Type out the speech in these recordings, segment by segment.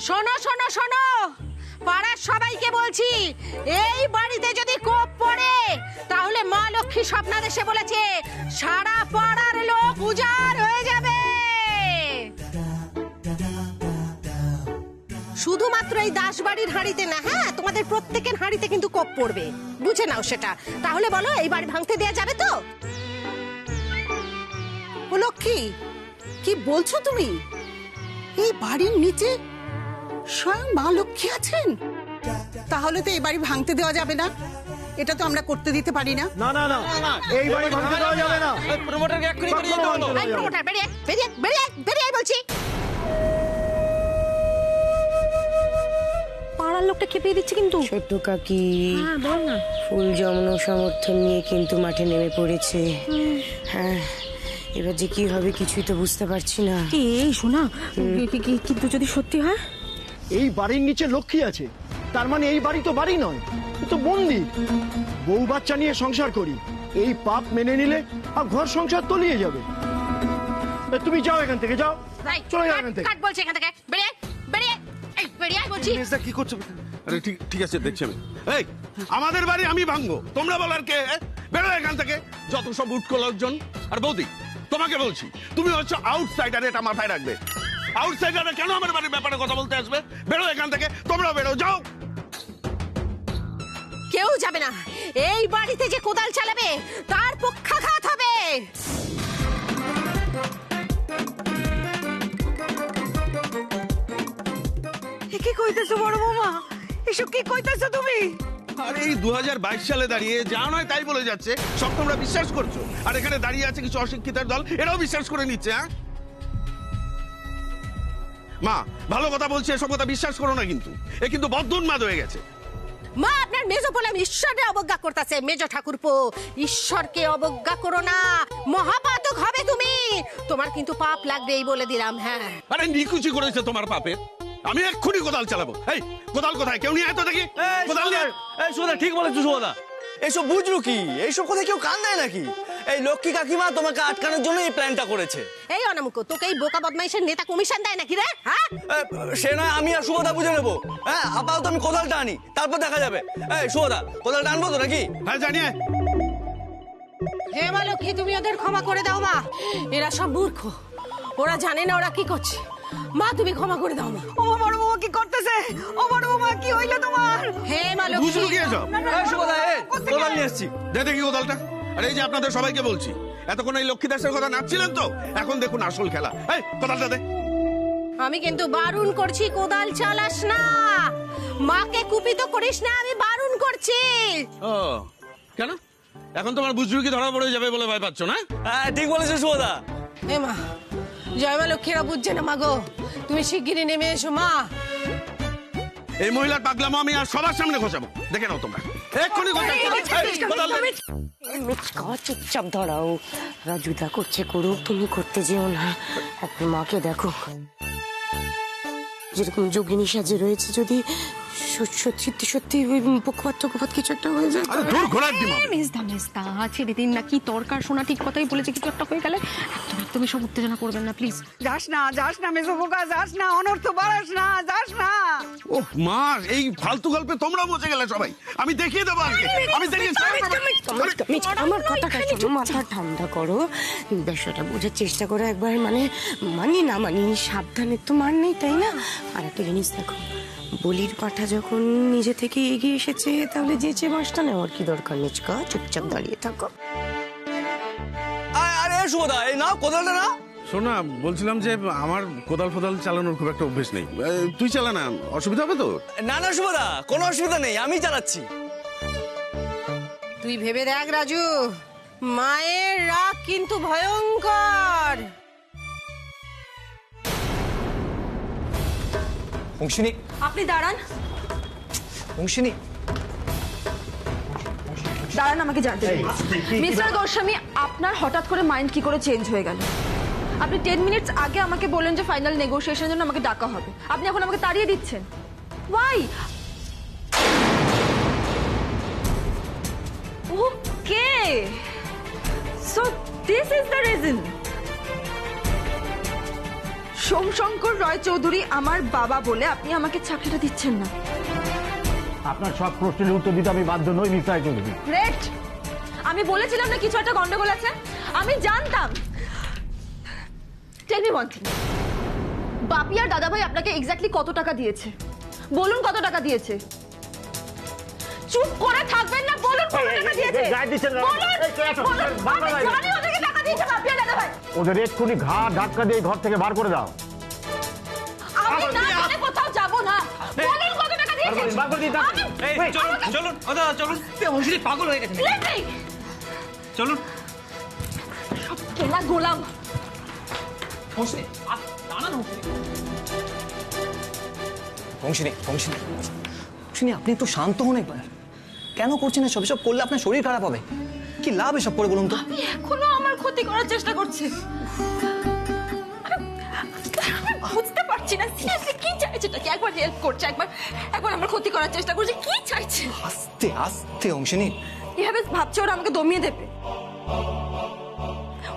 শোনো শোনো শোনো, পাড়ার সবাইকে বলছি, এই বাড়িতে যদি কোপ পড়ে তাহলে মা লক্ষ্মী স্বপ্নাদেশে বলেছে সারা পাড়ার লোক উজাড় হয়ে যাবে। শুধুমাত্র এই দাস বাড়ির হাঁড়িতে না, হ্যাঁ, তোমাদের প্রত্যেকের হাঁড়িতে কিন্তু কোপ পড়বে, বুঝে নাও সেটা। তাহলে বলো এই বাড়ি ভাঙতে দেয়া যাবে তো? ও লক্ষ্মী, কি বলছো তুমি? এই বাড়ির নিচে স্বয়ং মা লক্ষ্মী আছেন? তাহলে তো এই বাড়ি ভাঙতে দেওয়া যাবে না, এটা তো আমরা করতে দিতে পারি না। না না না, এই বাড়ি ভাঙতে দেওয়া যাবে না। প্রমোটারকে এক্ষুনি বেরিয়ে যেতে হলো। এই প্রমোটার বেরিয়ে বেরিয়ে বেরিয়ে বেরিয়ে বলছি। পাড়ার লোকটা খেপিয়ে দিচ্ছে কিন্তু। ছোট্ট কাকি বল না। ফুল জমানো সমর্থন নিয়ে কিন্তু মাঠে নেমে পড়েছে। হ্যাঁ, এবার যে কি হবে কিছুই তো বুঝতে পারছি না। এই শোনা, কিন্তু যদি সত্যি হয়? এই বাড়ির নিচে লক্ষ্মী আছে, তার মানে এই বাড়ি তো বাড়ি নয়, এ তো মন্দির। বউ বাচ্চা নিয়ে সংসার করি, এই পাপ মেনে নিলে আর ঘর সংসার তলিয়ে যাবে। তুমি যাও এখান থেকে, যাও, চলে যাও এখান থেকে। কাট বলছি এখান থেকে, বেরিয়ে বেরিয়ে এই বেরিয়ে বলছি। কি করছো? আরে ঠিক আছে, দেখছি আমি। এই আমাদের বাড়ি আমি ভাঙবো, তোমরা বলার কে? বেরো এখান থেকে, যত সব উটকো লোকজন। আর বৌদি, তোমাকে বলছি, তুমি হচ্ছে আউটসাইডার, এটা মাথায় রাখবে। আউটসাইডাররা কেন আমার বাড়ির ব্যাপারে কথা বলতে আসবে? বেরো এখান থেকে, তোমরা বেরো, যাও। কেউ যাবে না, এই বাড়িতে যে কোদাল চালাবে তার পক্ষাঘাত হবে। কি কইতেছো বড় বৌমা? এসব কি কইতেছো তুমি? আর এই 2022 সালে দাঁড়িয়ে যা নয় তাই বলে যাচ্ছে, সব তোমরা বিশ্বাস করছো। আর এখানে দাঁড়িয়ে আছে কিছু অশিক্ষিতের দল, এরাও বিশ্বাস করে নিচ্ছে। হ্যাঁ মা, ভালো কথা বলছি, এসব কথা বিশ্বাস করো না, কিন্তু এ কিন্তু বদ্ধোন্মাদ হয়ে গেছে। মা, আপনার মেজো বলে ঈশ্বরকে অবজ্ঞা করতেছে। মেজো ঠাকুরপো, ঈশ্বরকে অবজ্ঞা করো না, মহাপাতক হবে তুমি। তোমার কিন্তু পাপ লাগবে, এই বলে দিলাম। হ্যাঁ, আরে নিকুচি করেছে তোমার পাপে। আমি এক্ষুনি কোদাল চালাবো। এই কোদাল কোথায়? কেউ নিয়ে আয় তো দেখি কোদাল নিয়ে। এই সুদা, ঠিক বলেছো সুদা। এইসব বুঝলো কি? এইসব কথা কেউ কান দেয় নাকি? এই লক্ষ্মী কাকিমা তোমাকে আটকানোর জন্য এই প্ল্যানটা করেছে। এই অনামুখ, তোকে এই বোকা বদমাইশের নেতা কমিশন দেয় নাকি রে? হ্যাঁ, সে নয়, আমি আর সুবোধা বুঝে নেবো। হ্যাঁ, আপাতত আমি কোদালটা আনি, তারপর দেখা যাবে। এই সুবোধা, কোদালটা আনবো তো নাকি? হ্যাঁ, জানিয়ে। হে মা লক্ষ্মী, তুমি ওদের ক্ষমা করে দাও মা। এরা সব মূর্খ, ওরা জানে না ওরা কি করছে। মা, তুমি ক্ষমা করে দাও মা। ও বড় বৌমা কি করতেছে? ও বড় বৌমা, কি হইলো তোমার? হে মা বুঝলো লক্ষ্মী, কি এসব? এই সুবোধা, কোদাল নিয়ে এসছি। দেখি কোদালটা। আর এই যে আপনাদের সবাইকে বলছি, এতক্ষণ এই লক্ষ্মী দাসের কথা নাচছিলেন তো, এখন দেখুন আসল খেলা। এই কোদালটা দে। আমি কিন্তু বারণ করছি, কোদাল চালাস না, মাকে কুপিত করিস না, আমি বারণ করছি। ও কেন? এখন তোমার বুঝলো কি ধরা পড়ে যাবে বলে ভয় পাচ্ছ না? হ্যাঁ, ঠিক বলেছো সুবোধা। হে মা, জয় মা লক্ষ্মীরা বুঝছে না মা গো, তুমি শিগগিরই নেমে এসো মা। এই মহিলার পাগলামো আমি আর সবার সামনে ঘোষাবো, দেখে নাও তোমরা। এক্ষুনি মিচকা, চুপচাপ ধরাও। রাজুদা করছে করুক, তুমি করতে যেও না। এখন মাকে দেখো, যেরকম যোগিনী সাজে রয়েছে, যদি সত্যি সত্যি পক্ষপাত কিছু একটা হয়ে যায়। দূর ঘোড়ার ডিম। মেজদা ছেড়ে দিন না, কি দরকার? শোনা ঠিক কথাই বলেছে, কিছু একটা হয়ে গেলে একদমই সব উত্তেজনা করবেন না প্লিজ। যাস না মেজো বোকা, যাস না, অনর্থ বাড়াস না, যাস না। ও মা, এই ফালতু গল্পে তোমরা বসে গেলে সবাই। আমি দেখিয়ে দেবো আজকে, আমি দেখিয়ে। আমার কথাটা শোনো, মাথা ঠান্ডা করো, বিষয়টা বোঝার চেষ্টা করো একবার। মানি না মানি, সাবধানের তো মান নেই, তাই না? আর একটা জিনিস দেখো, বলির পাঠা যখন নিজে থেকে এগিয়ে এসেছে, তাহলে যেচে বাসটা নেওয়ার কি দরকার? মিচকা, চুপচাপ দাঁড়িয়ে থাকো। আরে সুবোধা, এই নাও কোদালটা নাও। শোনা, বলছিলাম যে আমার কোদাল ফোদাল চালানোর খুব একটা অভ্যেস নেই। তুই চালা না, অসুবিধা হবে তো? না না সুবোধা, কোনো অসুবিধা নেই, আমি চালাচ্ছি। তুই ভেবে দেখ রাজু, মায়ের রাগ কিন্তু ভয়ঙ্কর। অংশিনী, আপনি দাঁড়ান, অংশিনী দাঁড়ান, আমাকে জানতে দিন। মিস্টার গোস্বামী, আপনার হঠাৎ করে মাইন্ড কি করে চেঞ্জ হয়ে গেল? আপনি 10 মিনিটস আগে আমাকে বলেন যে ফাইনাল নেগোসিয়েশনের জন্য আমাকে ডাকা হবে, আপনি এখন আমাকে তাড়িয়ে দিচ্ছেন। Why? Okay, so this is the reason. Somshankar Roy Chowdhury আমার বাবা বলে আপনি আমাকে চাকরিটা দিচ্ছেন না। আপনার সব প্রশ্নের উত্তর দিতে আমি বাধ্য নই মিস রায়চৌধুরী। গ্রেট, আমি বলেছিলাম না কিছু একটা গন্ডগোল আছে, আমি জানতাম। টেল মি ওয়ান থিং, বাপি আর দাদাভাই আপনাকে এক্স্যাক্টলি কত টাকা দিয়েছে? বলুন কত টাকা দিয়েছে? চুপ করে থাকবেন না, বলুন কত টাকা দিয়েছে? বলুন, আমি জানি ওদেরকে টাকা দিয়েছে বাপি আর দাদাভাই। ওদের এক্ষুনি ধাক্কা দিয়ে ঘর থেকে বার করে দাও। আমি না জেনে কোথাও যাব না। বলুন কত টাকা দিয়েছে? চলুন চলুন, অংশী পাগল হয়ে গেছে। চলুন সব কেনা গোলাম। অংশিনী, আপনি একটু শান্ত হন একবার। কেন করছেন এসব? এসব করলে আপনার শরীর খারাপ হবে। কি লাভ এসব করে বলুন তো? আপনি এখনো আমার ক্ষতি করার চেষ্টা করছে। আমি বুঝতে পারছি না সিরিয়াসলি কি চাইছে। কি একবার হেল্প করছে, একবার আমার ক্ষতি করার চেষ্টা করছে, কি চাইছে? আস্তে আস্তে অংশিনী। এভাবে ভাবছে ওরা আমাকে দমিয়ে দেবে।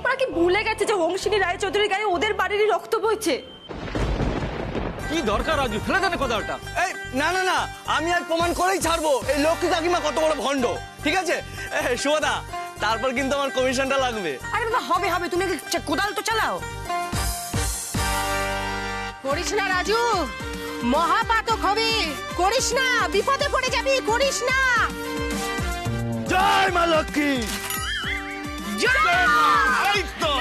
ওরা কি ভুলে গেছে যে অংশিনী রায়চৌধুরীর গায়ে ওদের বাড়িরই রক্ত বইছে? কি দরকার রাজু, ফেলে দেন কথাটা। এই না না না, আমি আর প্রমাণ করেই ছাড়বো এই লক্ষ্মী কাকিমা কত বড় ভণ্ড। ঠিক আছে সুদা, তারপর কিন্তু আমার কমিশনটা লাগবে। আরে বাবা, হবে হবে, তুমি কোদাল তো চালাও। করিস না রাজু, মহাপাতক হবে। করিস না, বিপদে পড়ে যাবি। করিস না। জয় মা লক্ষ্মী। এই তো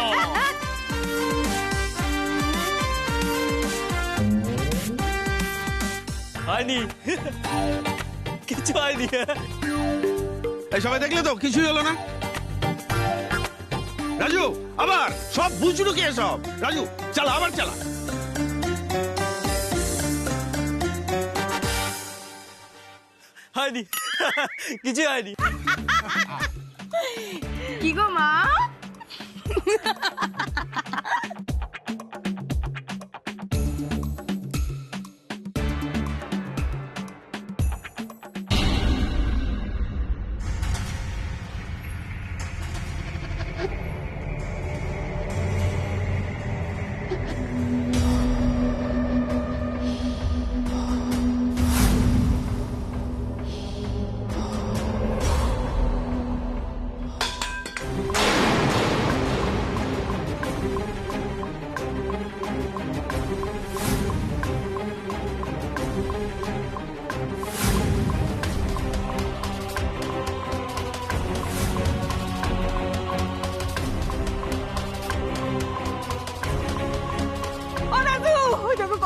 হয়নি, কিছু হয়নি। এই সবাই দেখলে তো কিছুই হলো না। রাজু আবার সব বুঝলো কি এসব? রাজু চালা, আবার চালা। হয়নি, কিছু হয়নি। কি গো মা?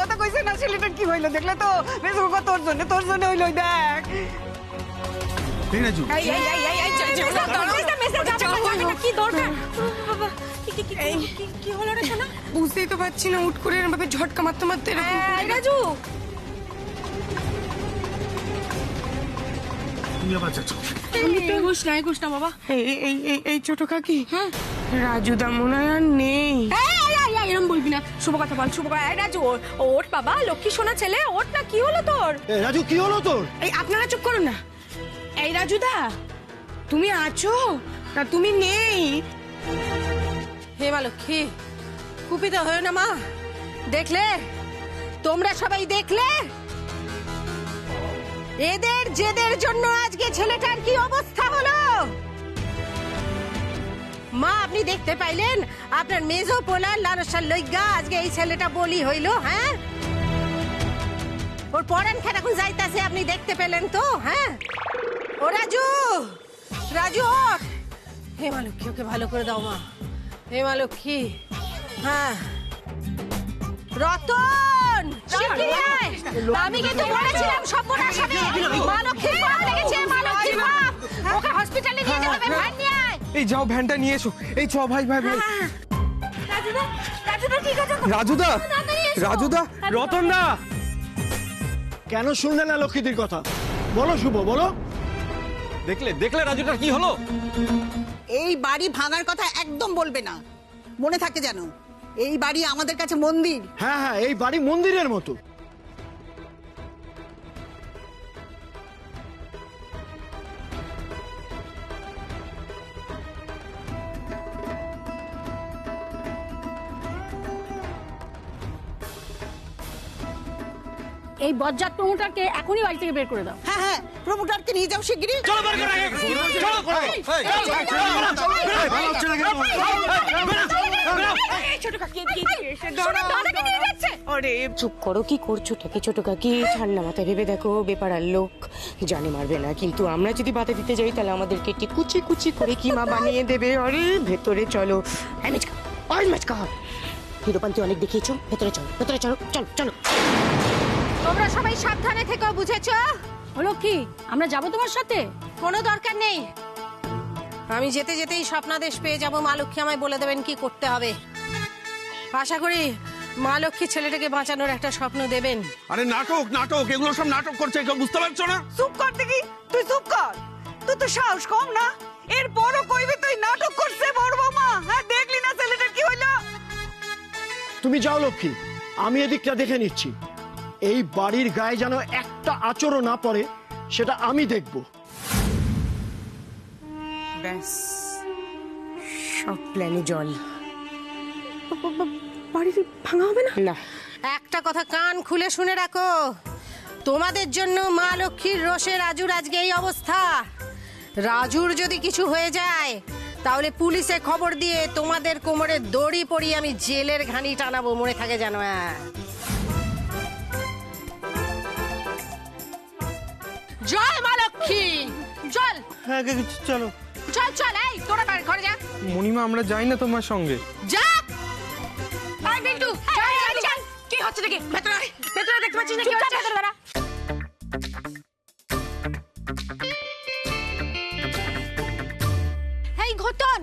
কথা কইছে না, ছেলেটার কি হইলো দেখলে তো? তোর জন্য হইলো, দেখ। এই রাজু কি দরকার? কি হলো রে সোনা? বুঝতেই তো পারছি না, উঠ করে এরকম ভাবে ঝটকা মারতে মারতে এরকম করে। রাজু, তুমি আবার যাচ্ছ। ঘুষ না বাবা। এই ছোট কাকি, রাজু দা মনে হয় আর নেই। এরম বলবি না, শুভ কথা বল, শুভ কথা। রাজু ওঠ বাবা, লক্ষ্মী সোনা ছেলে, ওঠ না। কি হলো তোর? রাজু কি হলো তোর? এই আপনারা চুপ করুন না। এই রাজু দা, তুমি আছো না তুমি নেই? হে মা লক্ষ্মী, কুপিত হয়ে না মা। দেখলে, তোমরা সবাই দেখলে এদের জেদের জন্য আজকে ছেলেটার কি অবস্থা হলো। মা, আপনি দেখতে পাইলেন আপনার মেজো পোলার লালসার লইগা আজকে এই ছেলেটা বলি হইল। হ্যাঁ, ওর পরান খেট এখন যাইতাছে, আপনি দেখতে পেলেন তো? হ্যাঁ, ও রাজু, রাজু ওঠ। হে মা লক্ষ্মী, ওকে ভালো করে দাও মা। হে মা লক্ষ্মী। হ্যাঁ, রতন, শিগগিরি আয়। আমি কিন্তু বলেছিলাম সর্বনাশ হবে। মা লক্ষ্মীর পাপ লেগেছে, মা লক্ষ্মীর পাপ। ওকে হসপিটালে নিয়ে যেতে হবে, ভ্যান নিয়ে আয়। এই যাও, ভ্যানটা নিয়ে এসো। এই চ ভাই ভাই ভাই। রাজুদা ঠিক আছে? রাজুদা, রাজুদা, রতন দা। কেন শুনলে না লক্ষ্মীদের কথা? বলো শুভ, বলো। দেখলে রাজুটার কি হলো? এই বাড়ি ভাঙার কথা একদম বলবে না, মনে থাকে যেন। এই বাড়ি আমাদের কাছে মন্দির। হ্যাঁ হ্যাঁ, এই বাড়ি মন্দিরের মতো। এই বজ্জাত প্রমোটারকে এখনই বাড়ি থেকে বের করে দাও। হ্যাঁ হ্যাঁ, প্রমোটারকে নিয়ে যাও শিগগিরই। চলো বের করে আগে চলো আরে চুপ করো, কি করছো টাকে ছোট কাকি? ঠান্ডা মাথায় ভেবে দেখো, বেপারার লোক জানে মারবে না, কিন্তু আমরা যদি বাধা দিতে যাই তাহলে আমাদেরকে একটি কুচি কুচি করে কিমা বানিয়ে দেবে। আরে ভেতরে চলো। হিরোপান্তি অনেক দেখিয়েছো, ভেতরে চলো, ভেতরে চলো, চলো চলো। তোমরা সবাই সাবধানে থেকো, বুঝেছো? হলো কি, আমরা যাবো তোমার সাথে? কোনো দরকার নেই, আমি যেতে যেতেই স্বপ্নাদেশ পেয়ে যাব। মা লক্ষ্মী আমায় বলে দেবেন কি করতে হবে। আশা করি মা লক্ষ্মী ছেলেটাকে বাঁচানোর একটা স্বপ্ন দেবেন। আরে নাটক নাটক, এগুলো সব নাটক করছে, কেউ বুঝতে পারছো না? চুপ কর দেখি, তুই চুপ কর। তুই তো সাহস কম না, এরপরও কইবি তুই নাটক করছে বড় বৌমা। হ্যাঁ, দেখলি না ছেলেটার কি হইলো? তুমি যাও লক্ষ্মী, আমি এদিকটা দেখে নিচ্ছি। এই বাড়ির গায়ে যেন একটা আচরও না পড়ে, সেটা আমি দেখব। ব্যাস, সব প্ল্যানে জল। বাড়ি ভাঙা হবে না? না, একটা কথা কান খুলে শুনে রাখো, তোমাদের জন্য মা লক্ষ্মীর রোষে রাজুর আজকে এই অবস্থা। রাজুর যদি কিছু হয়ে যায় তাহলে পুলিশে খবর দিয়ে তোমাদের কোমরে দড়ি পরিয়ে আমি জেলের ঘানি টানাবো, মনে থাকে জানো। জল মা লক্ষ্মী, জল। হ্যাঁ কাকি, চলো। চল চল, এই তোরা বাড়ি ঘরে যা। মণিমা, আমরা যাই না তোমার সঙ্গে? যা। আয় বিল্টু, চল চল চল। কি হচ্ছে দেখি? ভেতরে আয়, ভেতরে দেখতে পাচ্ছিস না কি হচ্ছে? ভেতরে দাঁড়া। এই ঘটন,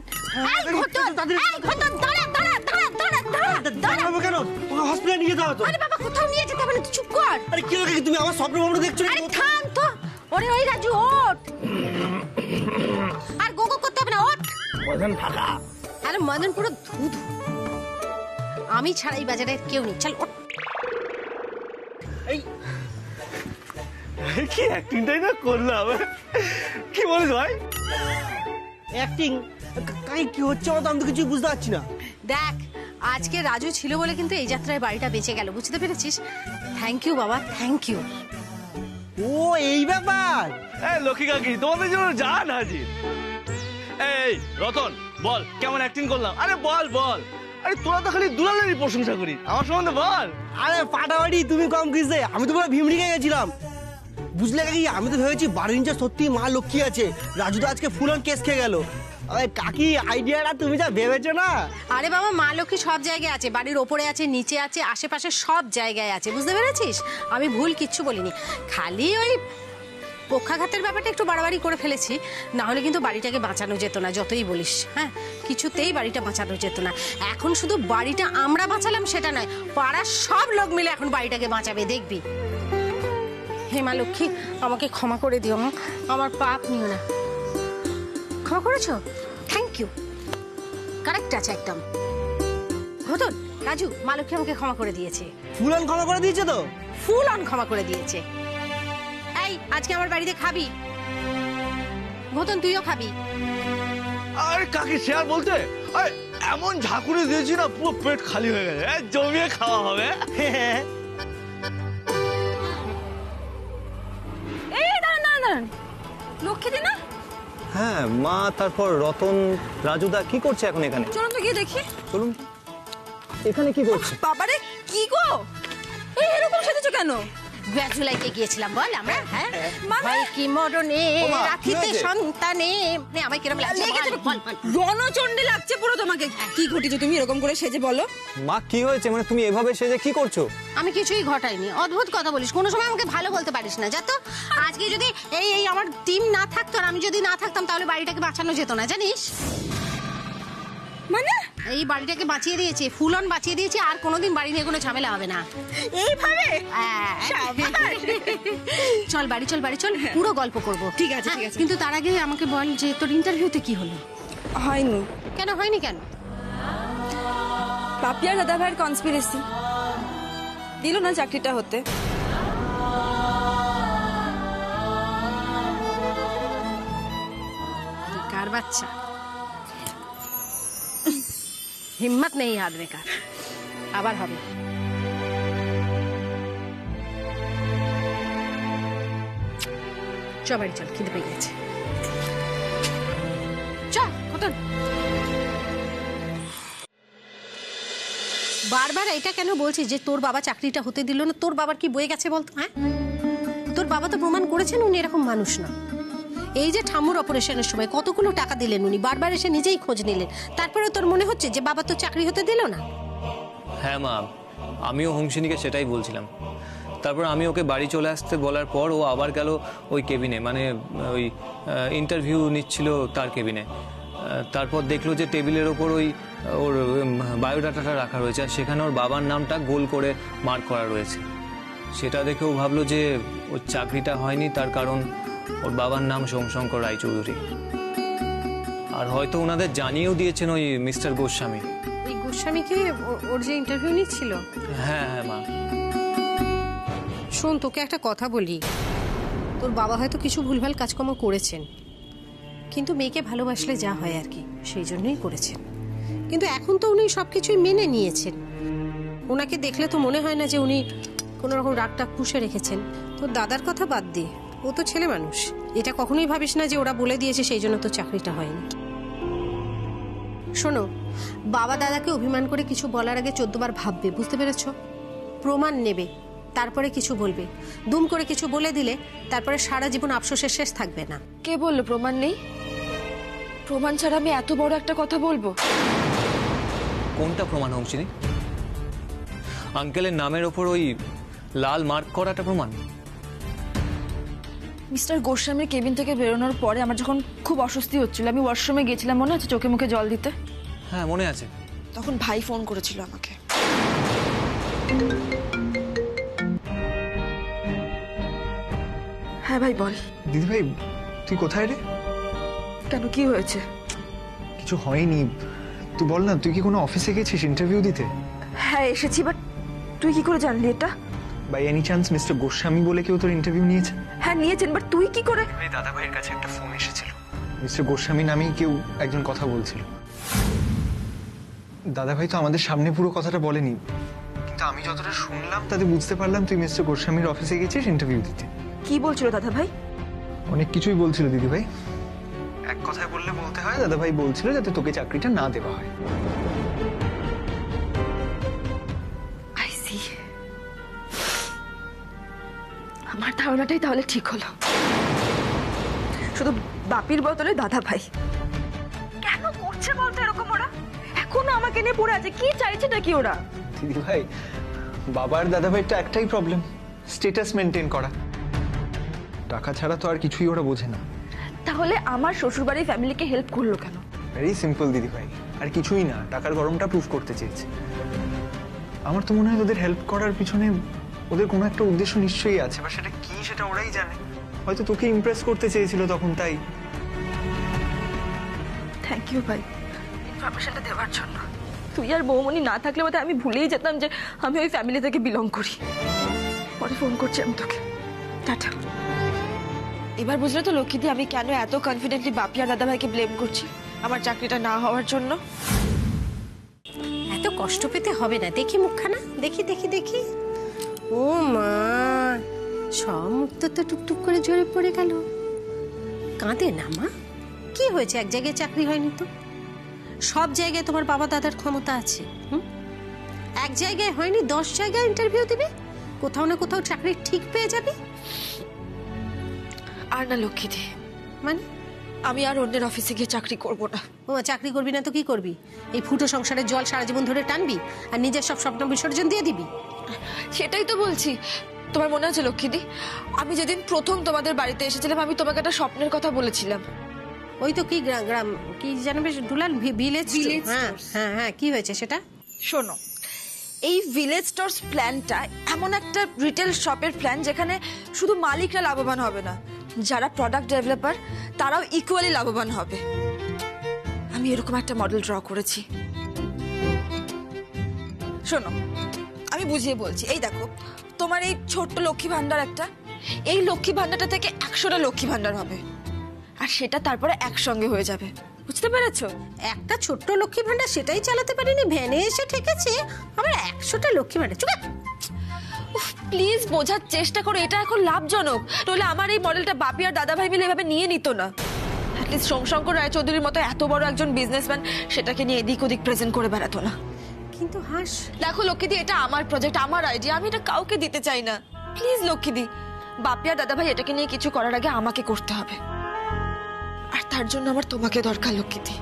এই ঘটন, এই ঘটন, দাঁড়া দাঁড়া দাঁড়া দাঁড়া দাঁড়া দাঁড়া। কেন? ওকে হসপিটালে নিয়ে যাও তো। আরে বাবা, কোথাও নিয়ে যেতে হবে না, তুই চুপ কর। আরে কি হলো কাকি, তুমি আমার স্বপ্ন ভ্রমণ দেখছো? আরে থাম তো। ওরে ওই রাজু, ওঠ। আর গোগো করতে হবে না, ওঠ। মদন ফাঁকা। আরে মদন পুরো ধুধু, আমি ছাড়া এই বাজারে কেউ নেই। চল ওঠ। কি অ্যাক্টিংটাই না করলাম, কি বলিস ভাই? অ্যাক্টিং কাকি, কি হচ্ছে আমার তো আমি তো কিছু বুঝতে পারছি না। দেখ, আজকে রাজু ছিল বলে কিন্তু এই যাত্রায় বাড়িটা বেঁচে গেল, বুঝতে পেরেছিস? থ্যাংক ইউ বাবা, থ্যাংক ইউ। ও এই ব্যাপার। এই লক্ষ্মী কাকি, তোমাদের জন্য জান হাজির। এই রতন, বল কেমন অ্যাক্টিং করলাম? আরে বল বল। আরে তোরা তো খালি দুলালেরই প্রশংসা করি, আমার সম্বন্ধে বল। আরে ফাটাফাটি, তুমি কম কিসে, আমি তো পুরো ভিমড়ি খেয়ে গেছিলাম। বুঝলে কাকি, আমি তো ভেবেছি বাড়ির নিচে সত্যি মা লক্ষ্মী আছে। রাজু তো আজকে ফুল অন কেস খেয়ে গেল। আরে কাকি, আইডিয়াটা তুমি যা ভেবেছো না। আরে বাবা, মা লক্ষ্মী সব জায়গায় আছে, বাড়ির ওপরে আছে, নিচে আছে, আশেপাশে সব জায়গায় আছে, বুঝতে পেরেছিস? আমি ভুল কিচ্ছু বলিনি, খালি ওই পক্ষাঘাতের ব্যাপারটা একটু বাড়াবাড়ি করে ফেলেছি, না হলে কিন্তু বাড়িটাকে বাঁচানো যেত না, যতই বলিস। হ্যাঁ, কিছুতেই বাড়িটা বাঁচানো যেত না। এখন শুধু বাড়িটা আমরা বাঁচালাম সেটা নয়, পাড়ার সব লোক মিলে এখন বাড়িটাকে বাঁচাবে, দেখবি। হে মা লক্ষ্মী, আমাকে ক্ষমা করে দিও, আমার পাপ নিও না। ক্ষমা করেছো? থ্যাংক ইউ, কারেক্ট আছে একদম। ঘটন, রাজু, মা লক্ষ্মী আমাকে ক্ষমা করে দিয়েছে। ফুল অন ক্ষমা করে দিয়েছে তো? ফুল অন ক্ষমা করে দিয়েছে। এই, আজকে আমার বাড়িতে খাবি? ঘটন, তুইও খাবি? আরে কাকি, সে আর বলতে, আরে এমন ঝাঁকুনি দিয়েছি না, পুরো পেট খালি হয়ে গেছে। জমিয়ে খাওয়া হবে। এই দাঁড়ান দাঁড়ান দাঁড়ান, লক্ষ্মী দি না? হ্যাঁ মা, তারপর রতন, রাজুদা কি করছে এখন এখানে? চলুন তো গিয়ে দেখি। চলুন। এখানে কি করছে? বাবারে, কি গো, এই এরকম সেজেছো কেন? গ্র্যাজুলাইতে গিয়েছিলাম বল আমরা। হ্যাঁ, মানে? ভাই কি মরণে ওমা, কি রাখিতে হয়েছে? সন্তানে। নে, আমায় কিরম লাগছে বল, বল। রণচণ্ডী লাগছে পুরো তোমাকে। কি ঘটিছো তুমি এরকম করে সেজে, বলো? মা কি হয়েছে, মানে তুমি এভাবে সেজে কি করছো? আমি কিছুই ঘটাইনি, অদ্ভুত কথা বলিস, কোনো সময় আমাকে ভালো বলতে পারিস না, যা তো। আজকে যদি এই এই আমার টিম না থাকতো আর আমি যদি না থাকতাম তাহলে বাড়িটাকে বাঁচানো যেত না, জানিস? মানে এই বাড়িটাকে বাঁচিয়ে দিয়েছে, ফুল অন বাঁচিয়ে দিয়েছে, আর কোনোদিন বাড়ি নিয়ে কোনো ঝামেলা হবে না। এইভাবে? চল বাড়ি, চল বাড়ি, চল, পুরো গল্প করবো। ঠিক আছে, ঠিক আছে। কিন্তু তার আগে আমাকে বল যে তোর ইন্টারভিউতে কি হলো? হয়নি। কেন হয়নি? কেন? পাপিয়ার দাদা ভাইয়ের কনস্পিরেসি দিল না চাকরিটা হতে। কার বাচ্চা? हिम्मत नहीं आदमी का, আবার হবে। চ বাড়ি চল, খিদে পেয়ে গেছে। চ কতন। বারবার এটা কেন বলছিস যে তোর বাবা চাকরিটা হতে দিল না? তোর বাবার কি বয়ে গেছে বলতো? হ্যাঁ, তোর বাবা তো প্রমাণ করেছেন উনি এরকম মানুষ না। এই যে ঠাম্মুর অপারেশনের সময় কতগুলো টাকা দিলেন উনি, বারবার এসে নিজেই খোঁজ নিলেন, তারপরে তোর মনে হচ্ছে যে বাবা তো চাকরি হতে দিল না? হ্যাঁ মা, আমিও হোমসিনিকে সেটাই বলছিলাম। তারপর আমি ওকে বাড়ি চলে আসতে বলার পর ও আবার গেল ওই কেবিনে, মানে ওই ইন্টারভিউ নিচ্ছিল তার কেবিনে। তারপর দেখলো যে টেবিলের ওপর ওর বায়োডাটাটা রাখা রয়েছে, আর সেখানে ওর বাবার নামটা গোল করে মার্ক করা রয়েছে। সেটা দেখে ও ভাবলো যে ওর চাকরিটা হয়নি, তার কারণ ওর বাবার নাম সোমশঙ্কর রায়চৌধুরী। আর হয়তো ওনাদের জানিয়েও দিয়েছেন ওই মিস্টার গোস্বামী। ওই গোস্বামীকে ওর যে ইন্টারভিউ নিচ্ছিল? হ্যাঁ হ্যাঁ মা। শোন, তোকে একটা কথা বলি, তোর বাবা হয়তো কিছু ভুলভাল কাজকর্ম করেছেন, কিন্তু মেয়েকে ভালোবাসলে যা হয় আর কি, সেই জন্যই করেছেন। কিন্তু এখন তো উনি সবকিছুই মেনে নিয়েছেন। ওনাকে দেখলে তো মনে হয় না যে উনি কোনো রকম রাগটাগ পুষে রেখেছেন। তোর দাদার কথা বাদ দিয়ে, ও তো ছেলে মানুষ। এটা কখনোই ভাবিস না যে ওরা বলে দিয়েছে সেই জন্য তো চাকরিটা হয়নি। শোনো, বাবা দাদাকে অভিমান করে কিছু বলার আগে 14 বার ভাববে, বুঝতে পেরেছ? প্রমাণ নেবে, তারপরে কিছু বলবে। দুম করে কিছু বলে দিলে তারপরে সারা জীবন আফসোসের শেষ থাকবে না। কে বললো প্রমাণ নেই? প্রমাণ ছাড়া আমি এত বড় একটা কথা বলবো? কোনটা প্রমাণ হোমসিনি? আঙ্কেলের নামের ওপর ওই লাল মার্ক করাটা প্রমাণ? মিস্টার গোস্বামীর কেবিন থেকে বেরোনোর পরে আমার যখন খুব অস্বস্তি হচ্ছিল, আমি ওয়াশরুমে গেছিলাম, মনে আছে, চোখে মুখে জল দিতে। হ্যাঁ মনে আছে। তখন ভাই ফোন করেছিল আমাকে। হ্যাঁ ভাই বল। দিদি ভাই, তুই কোথায় রে? কেন, কি হয়েছে? কিছু হয়নি, তুই বল না, তুই কি কোনো অফিসে গেছিস ইন্টারভিউ দিতে? হ্যাঁ এসেছি, বাট তুই কি করে জানলি এটা? By any chance mister Goswami বলে কেউ তোর ইন্টারভিউ নিয়েছে? হ্যাঁ নিয়েছেন, বাট তুই কি করে? এই দাদা ভাইয়ের কাছে একটা ফোন এসেছিল, মিস্টার গোস্বামী নামেই কেউ একজন কথা বলছিল। দাদা ভাই তো আমাদের সামনে পুরো কথাটা বলেনি, কিন্তু আমি যতটা শুনলাম তাতে বুঝতে পারলাম তুই মিস্টার গোস্বামীর অফিসে গেছিস ইন্টারভিউ দিতে। কি বলছিল দাদা ভাই? অনেক কিছুই বলছিল দিদি ভাই। এক কথায় বললে বলতে হয়, দাদা ভাই বলছিল যাতে তোকে চাকরিটা না দেওয়া হয়। I see. আমার ধারণাটাই তাহলে ঠিক হলো, শুধু বাপির বদলে দাদা ভাই। কেন করছে বলতো এরকম ওরা? এখনো আমাকে নিয়ে পড়ে আছে, কি চাইছে নাকি ওরা? দিদি ভাই, বাবার দাদা ভাইটা একটাই প্রবলেম, স্ট্যাটাস মেনটেন করা। টাকা ছাড়া তো আর কিছুই ওরা বোঝে না। তাহলে আমার শ্বশুরবাড়ির ফ্যামিলিকে হেল্প করলো কেন? ভেরি সিম্পল দিদি ভাই, আর কিছুই না, টাকার গরমটা প্রুফ করতে চেয়েছে। আমার তো মনে হয় ওদের হেল্প করার পিছনে ওদের কোনো একটা উদ্দেশ্য নিশ্চয়ই আছে, বা সেটা কি সেটা ওরাই জানে। হয়তো তোকে ইমপ্রেস করতে চেয়েছিল তখন, তাই। থ্যাংক ইউ ভাই ইনফরমেশনটা দেওয়ার জন্য। তুই আর বৌমনি না থাকলে বোধহয় আমি ভুলেই যেতাম যে আমি ওই ফ্যামিলি থেকে বিলং করি। পরে ফোন করছি আমি তোকে, টাটা। এবার বুঝলে তো লক্ষ্মীদি, আমি কেন এত কনফিডেন্টলি বাপি আর দাদা ভাইকে ব্লেম করছি আমার চাকরিটা না হওয়ার জন্য। এত কষ্ট পেতে হবে না। দেখি মুখখানা, দেখি দেখি দেখি। ও মা, সব মুখ তো টুকটুক করে ঝরে পড়ে গেল। কাঁদে না মা, কি হয়েছে? এক জায়গায় চাকরি হয়নি তো? সব জায়গায় তোমার বাবা দাদার ক্ষমতা আছে। এক জায়গায় হয়নি, 10 জায়গায় ইন্টারভিউ দিবে, কোথাও না কোথাও চাকরি ঠিক পেয়ে যাবে। আর না লক্ষ্মীদি, মানে আমি আর অন্যের অফিসে গিয়ে চাকরি করব না। ও চাকরি করবি না তো কি করবি? এই ফুটো সংসারের জল সারা জীবন ধরে টানবি আর নিজের সব স্বপ্ন বিসর্জন দিয়ে দিবি? সেটাই তো বলছি। তোমার মনে আছে লক্ষ্মীদি, আমি যেদিন প্রথম তোমাদের বাড়িতে এসেছিলাম আমি তোমাকে একটা স্বপ্নের কথা বলেছিলাম। ওই তো কি গ্রাম কি জানো বেশ দুলাল, ভিলেজ। হ্যাঁ হ্যাঁ হ্যাঁ, কি হয়েছে সেটা? শোনো, এই ভিলেজ স্টোরস প্ল্যানটা এমন একটা রিটেল শপের প্ল্যান যেখানে শুধু মালিকরা লাভবান হবে না, যারা প্রোডাক্ট ডেভেলপার তারাও ইকুয়ালি লাভবান হবে। আমি এরকম একটা মডেল ড্র করেছি। শোনো, আমি বুঝিয়ে বলছি। এই দেখো, তোমার এই ছোট্ট লক্ষ্মী ভান্ডার একটা, এই লক্ষ্মী ভান্ডারটা থেকে 100টা লক্ষ্মী ভান্ডার হবে, আর সেটা তারপরে একসঙ্গে হয়ে যাবে। বুঝতে পেরেছো? একটা ছোট্ট লক্ষ্মী ভান্ডার সেটাই চালাতে পারিনি, ভ্যানে এসে ঠেকেছে, আবার 100টা লক্ষ্মী ভান্ডার। চুপ! প্লিজ বোঝার চেষ্টা করো, এটা এখন লাভজনক। নইলে আমার এই মডেলটা বাপি আর দাদা ভাই মিলে এভাবে নিয়ে নিত না। অ্যাটলিস্ট সোমশঙ্কর রায়চৌধুরীর মতো এত বড় একজন বিজনেসম্যান সেটাকে নিয়ে এদিক ওদিক প্রেজেন্ট করে বেড়াতো না। কিন্তু হাস, দেখো লক্ষ্মীদি, এটা আমার প্রজেক্ট, আমার আইডিয়া, আমি এটা কাউকে দিতে চাই না। প্লিজ লক্ষ্মীদি, বাপি আর দাদা ভাই এটাকে নিয়ে কিছু করার আগে আমাকে করতে হবে, আর তার জন্য আমার তোমাকে দরকার লক্ষ্মীদি।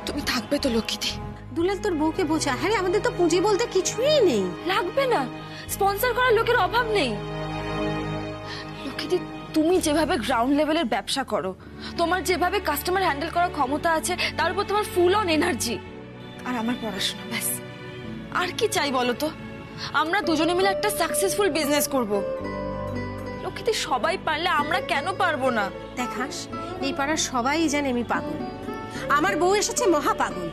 তুমি থাকবে তো লক্ষ্মীদি? দুলাল তোর বউকে বোঝা। হ্যাঁ, আমাদের তো পুঁজি বলতে কিছুই নেই। লাগবে না, স্পন্সর করার লোকের অভাব নেই। লক্ষ্মীদি, তুমি যেভাবে গ্রাউন্ড লেভেলের ব্যবসা করো, তোমার যেভাবে কাস্টমার হ্যান্ডেল করার ক্ষমতা আছে, তার উপর তোমার ফুল অন এনার্জি, আর আমার পড়াশোনা, ব্যাস আর কি চাই বলো তো? আমরা দুজনে মিলে একটা সাকসেসফুল বিজনেস করব। লক্ষ্মীদি, সবাই পারলে আমরা কেন পারবো না? দেখ হাস, এই পাড়ার সবাই জানে আমি পাগল। আমার বউ এসেছে মহা পাগল।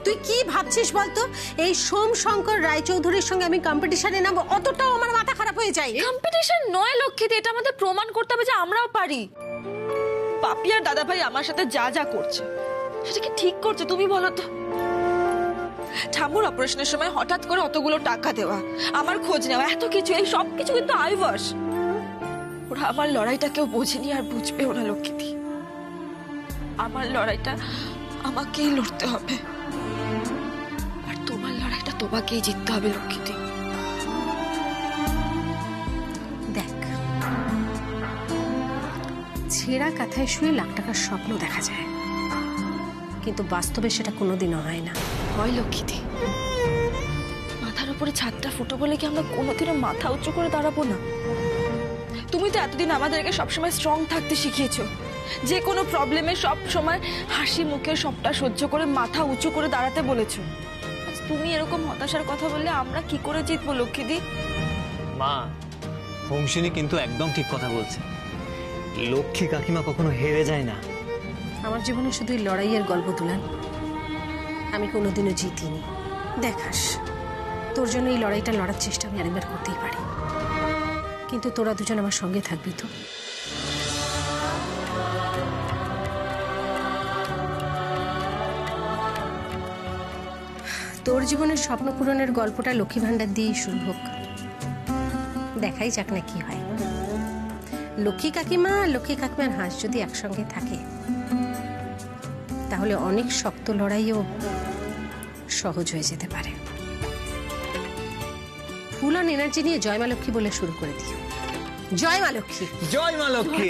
তুই কি ভাবছিস বলতো? এই সোমশঙ্কর রায়চৌধুরীর সঙ্গে আমি কম্পিটিশনে নামবো, অতটাও আমার মাথা খারাপ হয়ে যায়? কম্পিটিশন নয় লক্ষ্মীদি, এটা আমাদের প্রমাণ করতে হবে যে আমরাও পারি। পাপি আর দাদা ভাই আমার সাথে যা যা করছে সেটা কি ঠিক করছে তুমি বলো তো? ঠাম্মুর অপারেশনের সময় হঠাৎ করে অতগুলো টাকা দেওয়া, আমার খোঁজ নেওয়া, এত কিছু, এই সব কিছু কিন্তু আইভাস। ওরা আমার লড়াইটা কেউ বোঝেনি আর বুঝবেও না লক্ষ্মীদি। আমার লড়াইটা আমাকেই লড়তে হবে, আর তোমার লড়াইটা তোমাকেই জিততে হবে লক্ষ্মীদি। দেখ, ছেঁড়া কাঁথায় শুয়ে লাখ টাকার স্বপ্ন দেখা যায়, কিন্তু বাস্তবে সেটা কোনোদিনও হয় না। হয় লক্ষ্মীদি, মাথার উপরে ছাদটা ফুটো বলে কি আমরা কোনোদিনও মাথা উঁচু করে দাঁড়াবো না? তুমি তো এতদিন আমাদেরকে সবসময় স্ট্রং থাকতে শিখিয়েছো, যে কোনো প্রবলেমে সব সময় হাসি মুখে সবটা সহ্য করে মাথা উঁচু করে দাঁড়াতে বলেছো। আজ তুমি এরকম হতাশার কথা বললে আমরা কি করে জিতবো লক্ষ্মীদি? মা, হোমসিনী কিন্তু একদম ঠিক কথা বলছে। লক্ষ্মী কাকিমা কখনো হেরে যায় না। আমার জীবনে শুধুই লড়াইয়ের গল্প তুলান, আমি কোনোদিনও জিতিনি। দেখাস, তোর জন্য এই লড়াইটা লড়ার চেষ্টা আমি আরেকবার করতেই পারি, কিন্তু তোরা দুজন আমার সঙ্গে থাকবি তো? তোর জীবনের স্বপ্ন পূরণের গল্পটা লক্ষ্মী ভাণ্ডার দিয়েই শুরু হোক, দেখাই যাক না কি হয়। লক্ষ্মী কাকিমা আর লক্ষ্মী কাকিমার হাঁস যদি একসঙ্গে থাকে, তাহলে অনেক শক্ত লড়াইও সহজ হয়ে যেতে পারে। ফুল অন এনার্জি নিয়ে জয় মা লক্ষ্মী বলে শুরু করে দিও। জয় মা লক্ষ্মী। জয় মা লক্ষ্মী।